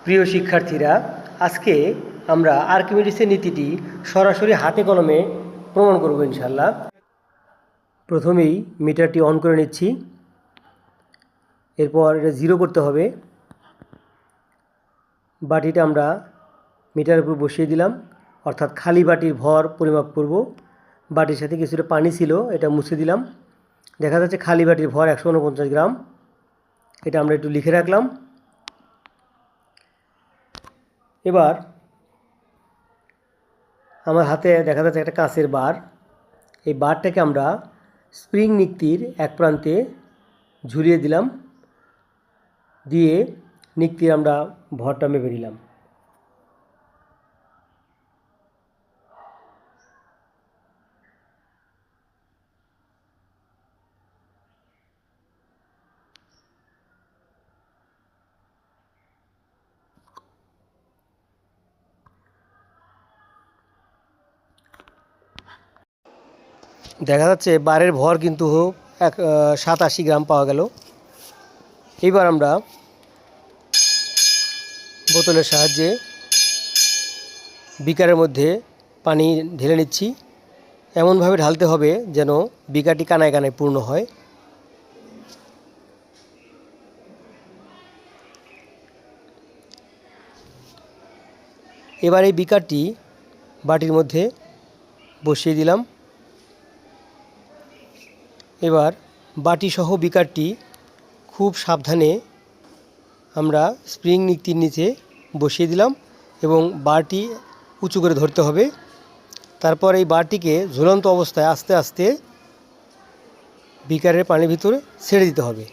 প্রিয় শিক্ষার্থীরা, আজকে আমরা আর্কিমিডিসের নীতিটি সরাসরি হাতে কলমে প্রমাণ করব ইনশাল্লাহ। প্রথমেই মিটারটি অন করে নিচ্ছি, এরপর এটা 0 করতে হবে। বাটিটা আমরা মিটারের উপর বসিয়ে দিলাম, অর্থাৎ খালি বাটির ভর পরিমাপ করব। বাটির সাথে কিছুটা পানি ছিল, এটা মুছে দিলাম। দেখা যাচ্ছে খালি বাটির ভর 149 গ্রাম। এটা আমরা একটু লিখে রাখলাম। এবার আমার হাতে দেখা যাচ্ছে একটা কাঁচের বার। এই বারটাকে আমরা স্প্রিং নিক্তির এক প্রান্তে ঝুলিয়ে দিলাম, দিয়ে নিক্তির আমরা ভরটা মেপে নিলাম। দেখা যাচ্ছে বারের ভর কিন্তু 87 গ্রাম পাওয়া গেল। এইবার আমরা বোতলের সাহায্যে বিকারের মধ্যে পানি ঢেলে নিচ্ছি। এমনভাবে ঢালতে হবে যেন বিকারটি কানায় কানায় পূর্ণ হয়। এবার এই বিকারটি বাটির মধ্যে বসিয়ে দিলাম। এবার বাটিসহ বিকারটি খুব সাবধানে আমরা স্প্রিং নিক্তির নিচে বসিয়ে দিলাম এবং বারটি উঁচু করে ধরতে হবে। তারপর এই বারটিকে ঝুলন্ত অবস্থায় আস্তে আস্তে বিকারের পানির ভিতরে ছেড়ে দিতে হবে।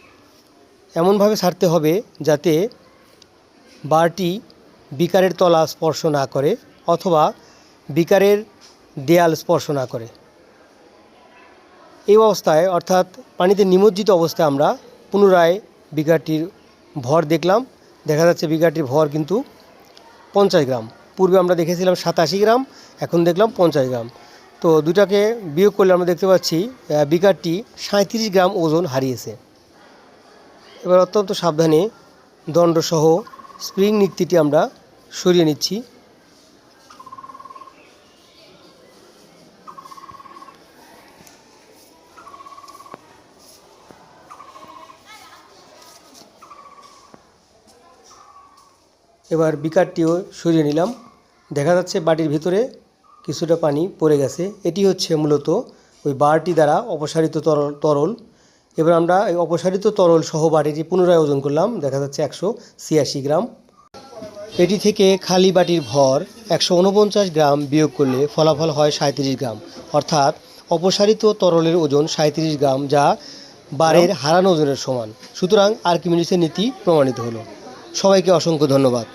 এমনভাবে ছাড়তে হবে যাতে বারটি বিকারের তলা স্পর্শ না করে অথবা বিকারের দেয়াল স্পর্শ না করে। এই অবস্থায় অর্থাৎ পানিতে নিমজ্জিত অবস্থায় আমরা পুনরায় বিকারটির ভর দেখলাম। দেখা যাচ্ছে বিকারটির ভর কিন্তু 50 গ্রাম। পূর্বে আমরা দেখেছিলাম 87 গ্রাম, এখন দেখলাম 50 গ্রাম। তো দুটাকে বিয়োগ করলে আমরা দেখতে পাচ্ছি বিকারটি 37 গ্রাম ওজন হারিয়েছে। এবার অত্যন্ত সাবধানে দণ্ডসহ স্প্রিং নিক্তিটি আমরা সরিয়ে নিচ্ছি। এবার বিকারটিও সরিয়ে নিলাম। দেখা যাচ্ছে বাটির ভিতরে কিছুটা পানি পড়ে গেছে। এটি হচ্ছে মূলত ওই বারটি দ্বারা অপসারিত তরল। এবার আমরা এই অপসারিত তরল সহ বাটিটি পুনরায় ওজন করলাম। দেখা যাচ্ছে 186 গ্রাম। এটি থেকে খালি বাটির ভর 149 গ্রাম বিয়োগ করলে ফলাফল হয় 37 গ্রাম। অর্থাৎ অপসারিত তরলের ওজন 37 গ্রাম, যা বারের হারানো ওজনের সমান। সুতরাং আর্কিমিডিসের নীতি প্রমাণিত হলো। সবাইকে অসংখ্য ধন্যবাদ।